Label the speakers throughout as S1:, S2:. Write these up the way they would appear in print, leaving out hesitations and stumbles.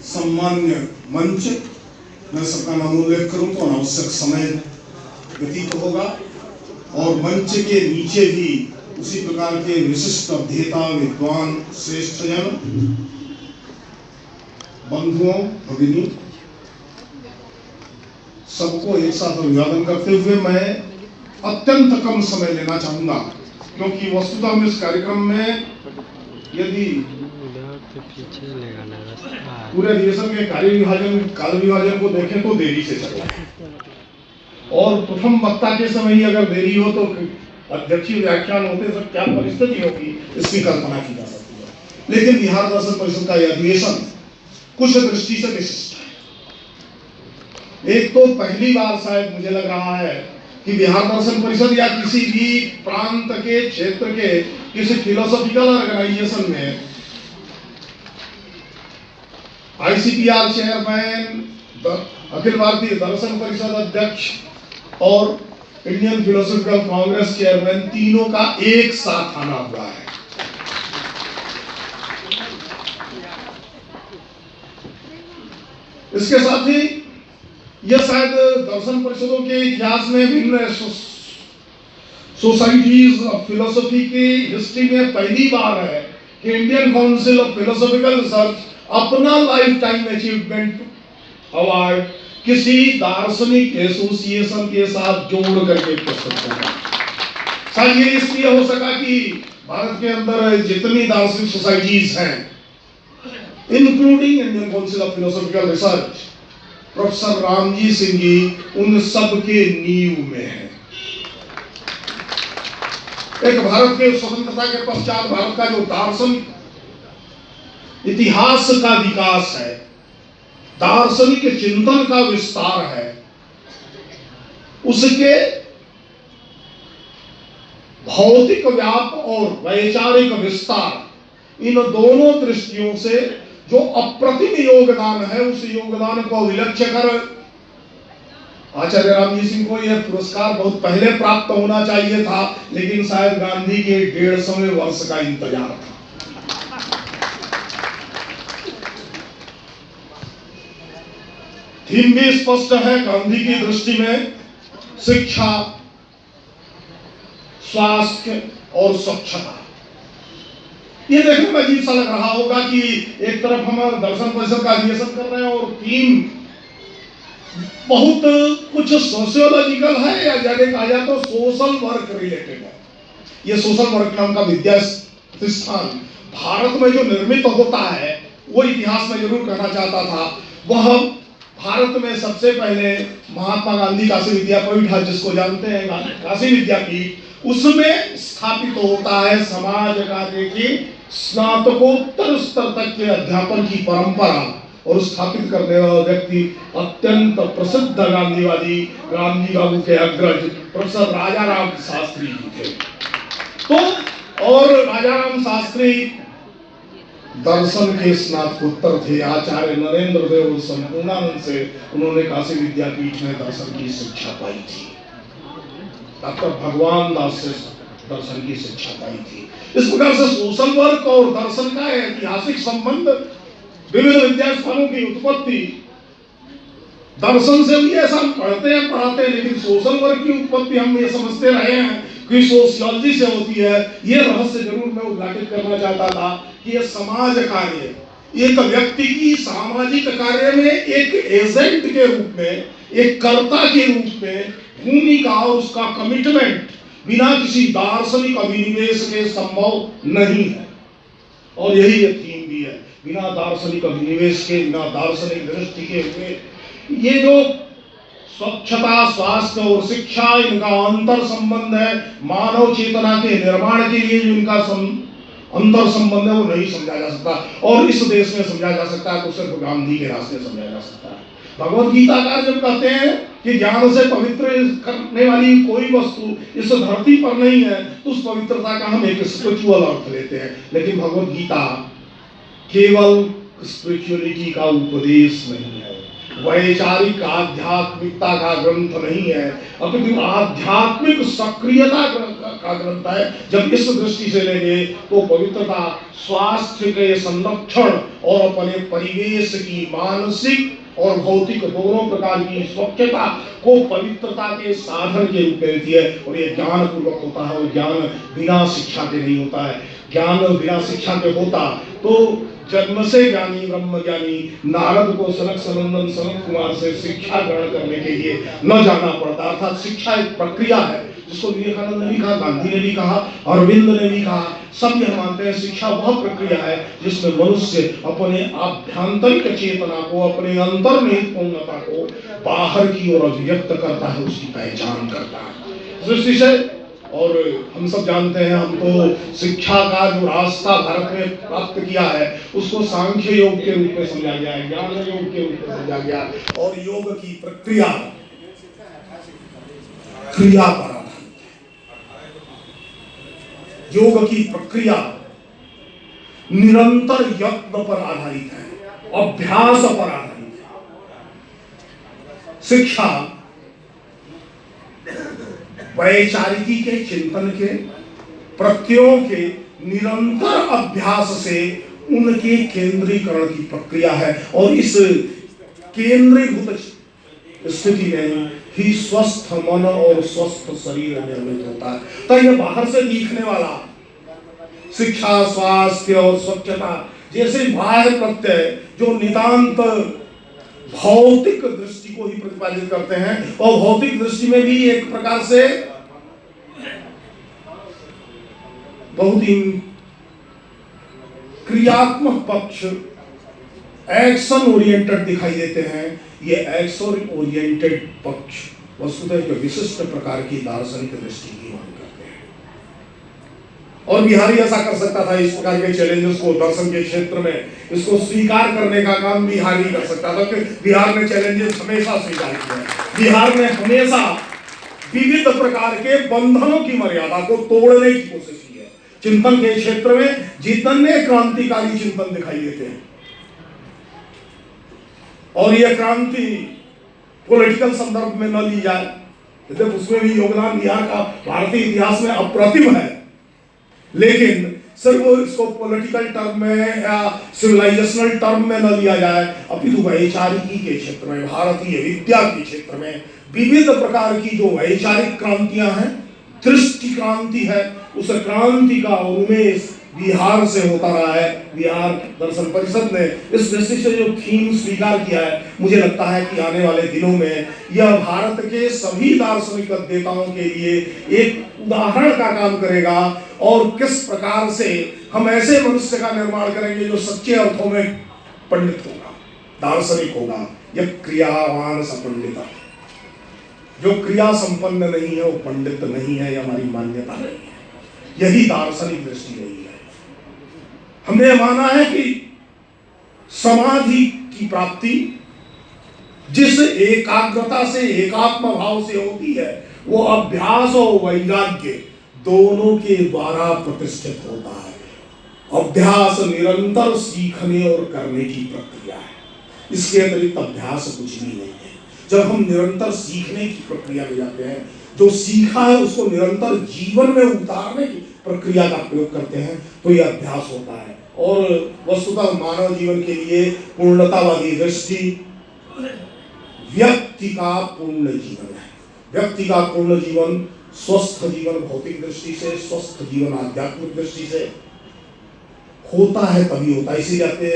S1: सम्मान्य मंच, मैं सबका नाम उल्लेख करूं तो अनावश्यक समय व्यतीत होगा और मंच के नीचे भी उसी प्रकार के विशिष्ट अध्येता, विद्वान, श्रेष्ठ जन, बंधुओं, भगिनी, सबको एक साथ अभिवादन करते हुए मैं अत्यंत कम समय लेना चाहूंगा, क्योंकि वस्तुतः हम इस कार्यक्रम में यदि पूरे अधिवेशन के काल विभाजन को देखें तो देरी से चलेगा और प्रथम वक्ता के समय ही अगर देरी हो तो अध्यक्षीय व्याख्यान होते सब क्या परिस्थिति होगी इसकी कल्पना की जा सकती है। लेकिन बिहार दर्शन परिषद का यह अधिवेशन कुछ दृष्टि से विशिष्ट है। एक तो पहली बार शायद मुझे लग रहा है कि बिहार दर्शन परिषद या किसी भी प्रांत के क्षेत्र के किसी फिलोसॉफिकल ऑर्गेनाइजेशन में ICPR चेयरमैन, अखिल भारतीय दर्शन परिषद अध्यक्ष और इंडियन फिलोसॉफिकल कांग्रेस चेयरमैन तीनों का एक साथ आना हुआ है। इसके साथ ही यह शायद दर्शन परिषदों के इतिहास में विभिन्न सोसाइटीज ऑफ फिलोसॉफी की हिस्ट्री में पहली बार है कि Indian council of philosophical research अपना लाइफ टाइम अचीवमेंट अवार्ड किसी दार्शनिक एसोसिएशन के साथ जोड़ करके प्रस्तुत होगा। शायद ये इसलिए हो सका कि भारत के अंदर जितनी दार्शनिक सोसाइटीज हैं, including Indian council of philosophical research, professor Ramji Singh ji उन सब के नींव में है। एक भारत के स्वतंत्रता के पश्चात भारत का जो दार्शनिक इतिहास का विकास है, दार्शनिक चिंतन का विस्तार है, उसके भौतिक व्याप और वैचारिक विस्तार, इन दोनों दृष्टियों से जो अप्रतिम योगदान है, उस योगदान को विलक्ष्य कर आचार्य रामजी सिंह को यह पुरस्कार बहुत पहले प्राप्त होना चाहिए था, लेकिन शायद गांधी के 150वें वर्ष का इंतजार था। थीम भी स्पष्ट है गांधी की दृष्टि में, शिक्षा, स्वास्थ्य और स्वच्छता। ये देखने में अजीब सा लग रहा होगा कि एक तरफ हम दर्शन परिषद का अधिवेशन कर रहे हैं और थीम बहुत कुछ सोशियोलॉजिकल है या जाने कहा जाए तो सोशल वर्क रिलेटेड है। ये सोशल वर्क नाम का विद्या प्रतिष्ठान भारत में जो निर्मित होता है, वो इतिहास में जरूर कहना चाहता था। वह भारत में सबसे पहले महात्मा गांधी काशी विद्यापीठ, जिसको जानते हैं काशी विद्यापीठ, उसमें स्थापित होता है समाज कार्य की स्नातकोत्तर स्तर तक के अध्यापन की परंपरा, और स्थापित करने वाला व्यक्ति अत्यंत प्रसिद्ध गांधीवादी, गांधी बाबू के अग्रज प्रोफेसर राजाराम शास्त्री जी थे। तो और राजाराम शास्त्री दर्शन के स्नातकोत्तर थे। आचार्य नरेंद्र देव संपूर्णानंद से उन्होंने काशी विद्यापीठ में दर्शन की शिक्षा पाई थी। डॉक्टर भगवान दास से दर्शन की शिक्षा पाई थी। इस प्रकार से सोशल वर्क और दर्शन का ऐतिहासिक संबंध, विभिन्न विद्यास्थानों की उत्पत्ति, दर्शन से भी ऐसा हम पढ़ते हैं, लेकिन सोशल वर्क की उत्पत्ति हम ये समझते रहे हैं कि सोशियोलॉजी से होती है। ये रहस्य जरूर मैं उद्घाटित करना चाहता था कि ये समाज कार्य, एक व्यक्ति की सामाजिक कार्य में एक एजेंट के रूप में, एक कर्ता के रूप में भूमिका और उसका कमिटमेंट बिना किसी दार्शनिक अभिनिवेश के संभव नहीं है। और यही ये थीम भी है, बिना दार्शनिक अभिनिवेश के, बिना दार्शनिक दृष्टि के हुए ये जो स्वच्छता, स्वास्थ्य और शिक्षा, इनका अंतर संबंध है। मानव चेतना के निर्माण के लिए जो इनका अंतर संबंध है वो नहीं समझा जा सकता, और इस देश में समझा जा सकता है तो सिर्फ गांधी के रास्ते समझा जा सकता है। भगवद गीताकार जब कहते हैं कि ज्ञान से पवित्र करने वाली कोई वस्तु इस धरती पर नहीं है, तो उस पवित्रता का हम एक स्पिरिचुअल अर्थ लेते हैं। लेकिन भगवद गीता केवल स्पिरिचुअलिटी का उपदेश नहीं है, वैचारिक आध्यात्मिकता का ग्रंथ नहीं है, अपितु आध्यात्मिक सक्रियता का ग्रंथ है। जब इस दृष्टि से लेंगे तो पवित्रता स्वास्थ्य के संरक्षण और अपने परिवेश की मानसिक और भौतिक दोनों प्रकार की स्वच्छता को पवित्रता के साधन के रूप में देती है। और ये ज्ञान पूर्वक होता है, और ज्ञान बिना शिक्षा के नहीं होता है। ज्ञान बिना शिक्षा के होता तो जन्म से ज्ञानी ब्रह्म ज्ञानी नारद को सनक सनंदन सनत कुमार से शिक्षा ग्रहण करने के लिए न जाना पड़ता। अर्थात शिक्षा एक प्रक्रिया है, जिसको विवेकानंद ने भी कहा, गांधी ने भी कहा, अरविंद ने भी कहा। सब यह मानते हैं शिक्षा वह प्रक्रिया है जिसमें मनुष्य अपने आभ्यंतरिक चेतना को, अपने अंतर्निहित पूर्णता को बाहर की ओर अभिव्यक्त करता है, उसकी पहचान करता है दृष्टि से। और हम सब जानते हैं, हम तो शिक्षा का जो रास्ता भारत में प्राप्त किया है उसको सांख्य योग के रूप में समझा गया है, ज्ञान योग के रूप में समझा गया। और योग की प्रक्रिया क्रिया पर आधारित है। योग की प्रक्रिया निरंतर यत्न पर आधारित है, अभ्यास पर आधारित है। शिक्षा वैचारिकी के चिंतन के प्रत्ययों के निरंतर अभ्यास से उनके केंद्रीकरण की प्रक्रिया है। और इस केंद्रीभूत स्थिति में ही स्वस्थ मन और स्वस्थ शरीर निर्मित होता है। तो यह बाहर से दिखने वाला शिक्षा, स्वास्थ्य और स्वच्छता जैसे बाह्य प्रत्यय जो नितांत भौतिक दृष्टि को ही प्रतिपादित करते हैं, और भौतिक दृष्टि में भी एक प्रकार से बहुत ही क्रियात्मक पक्ष एक्शन ओरिएंटेड दिखाई देते हैं। ये एक्शन ओरिएंटेड पक्ष वस्तुतः विशिष्ट प्रकार की दार्शनिक दृष्टि की मांग करते हैं। और बिहारी ऐसा कर सकता था, इस प्रकार के चैलेंजेस को दर्शन के क्षेत्र में इसको स्वीकार करने का काम बिहार ही कर सकता था, क्योंकि बिहार ने चैलेंजेस हमेशा स्वीकार किया। बिहार ने हमेशा विविध प्रकार के बंधनों की मर्यादा को तोड़ने की कोशिश की है। चिंतन के क्षेत्र में जितने क्रांतिकारी चिंतन दिखाई देते हैं, और यह क्रांति पॉलिटिकल संदर्भ में न ली जाए, जब उसमें भी योगदान बिहार का भारतीय इतिहास में अप्रतिम है, लेकिन सिर्फ इसको पॉलिटिकल टर्म में या सिविलाइजेशनल टर्म में न लिया जाए, अपितु वैचारिकी के क्षेत्र में, भारतीय विद्या के क्षेत्र में विविध प्रकार की जो वैचारिक क्रांतियां हैं, दृष्टि क्रांति है, उस क्रांति का उन्मेष बिहार से होता रहा है। बिहार दर्शन परिषद ने इस दृष्टि से जो थीम स्वीकार किया है, मुझे लगता है कि आने वाले दिनों में यह भारत के सभी दार्शनिक अध्येताओं के लिए एक उदाहरण का काम करेगा। और किस प्रकार से हम ऐसे मनुष्य का निर्माण करेंगे जो सच्चे अर्थों में पंडित होगा, दार्शनिक होगा। यह क्रियावान पंडित है, जो क्रिया संपन्न नहीं है वो पंडित नहीं है, यह हमारी मान्यता नहीं है। यही दार्शनिक दृष्टि रही है। हमने माना है कि समाधि की प्राप्ति जिस एकाग्रता से, एकात्म भाव से होती है, वो अभ्यास और वैराग्य दोनों के द्वारा प्रतिष्ठित होता है। अभ्यास निरंतर सीखने और करने की प्रक्रिया है, इसके अतिरिक्त अभ्यास कुछ भी नहीं है। जब हम निरंतर सीखने की प्रक्रिया में जाते हैं, जो सीखा है उसको निरंतर जीवन में उतारने की प्रक्रिया का प्रयोग करते हैं, तो यह अभ्यास होता है। और वस्तुतः मानव जीवन के लिए पूर्णतावादी दृष्टि व्यक्ति का पूर्ण जीवन है। व्यक्ति का पूर्ण जीवन, स्वस्थ जीवन भौतिक दृष्टि से, स्वस्थ जीवन आध्यात्मिक दृष्टि से होता है, तभी होता है। इसीलिए अपने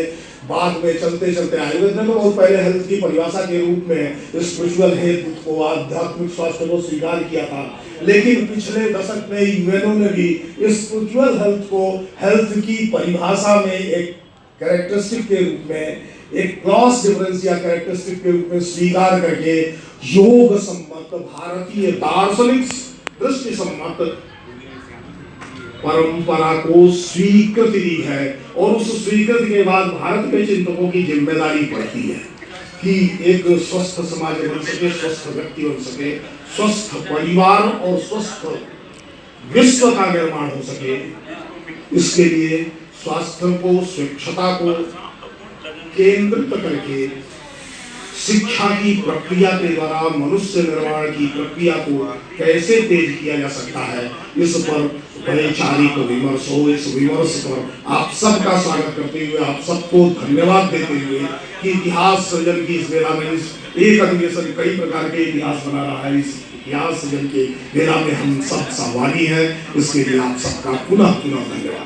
S1: बाद में चलते चलते आयुर्वेद ने तो बहुत पहले हेल्थ की परिभाषा के रूप में स्पिरिचुअल हेल्थ को, आध्यात्मिक स्वास्थ्य को स्वीकार किया था, लेकिन पिछले दशक में यूएनओ ने भी स्पिरिचुअल हेल्थ को हेल्थ की परिभाषा में एक कैरेक्टरिस्टिक के रूप में, एक क्लॉस डिफरेंस या कैरेक्टरिस्टिक के रूप में स्वीकार करके योग सम्मत, भारतीय दार्शनिक दृष्टि सम्मत परंपरा को स्वीकृति दी है। और उस स्वीकृति के बाद भारत के चिंतकों की जिम्मेदारी पड़ती है कि एक स्वस्थ समाज बन सके, स्वस्थ व्यक्ति बन सके, स्वस्थ परिवार और स्वस्थ विश्व का निर्माण हो सके। इसके लिए स्वास्थ्य को, स्वच्छता को केंद्रित करके शिक्षा की प्रक्रिया के द्वारा मनुष्य निर्माण की प्रक्रिया को कैसे तेज किया जा सकता है, इस पर वैचारिक विमर्श हो। इस विमर्श पर आप सबका स्वागत करते हुए, आप सबको धन्यवाद देते हुए कि इतिहास सृजन की इस बेला में, इस एक अधिवेशन कई प्रकार के इतिहास बना रहा है, इस इतिहास सृजन के बेला में हम सब सहभागी हैं। इसके लिए आप सबका पुनः पुनः धन्यवाद।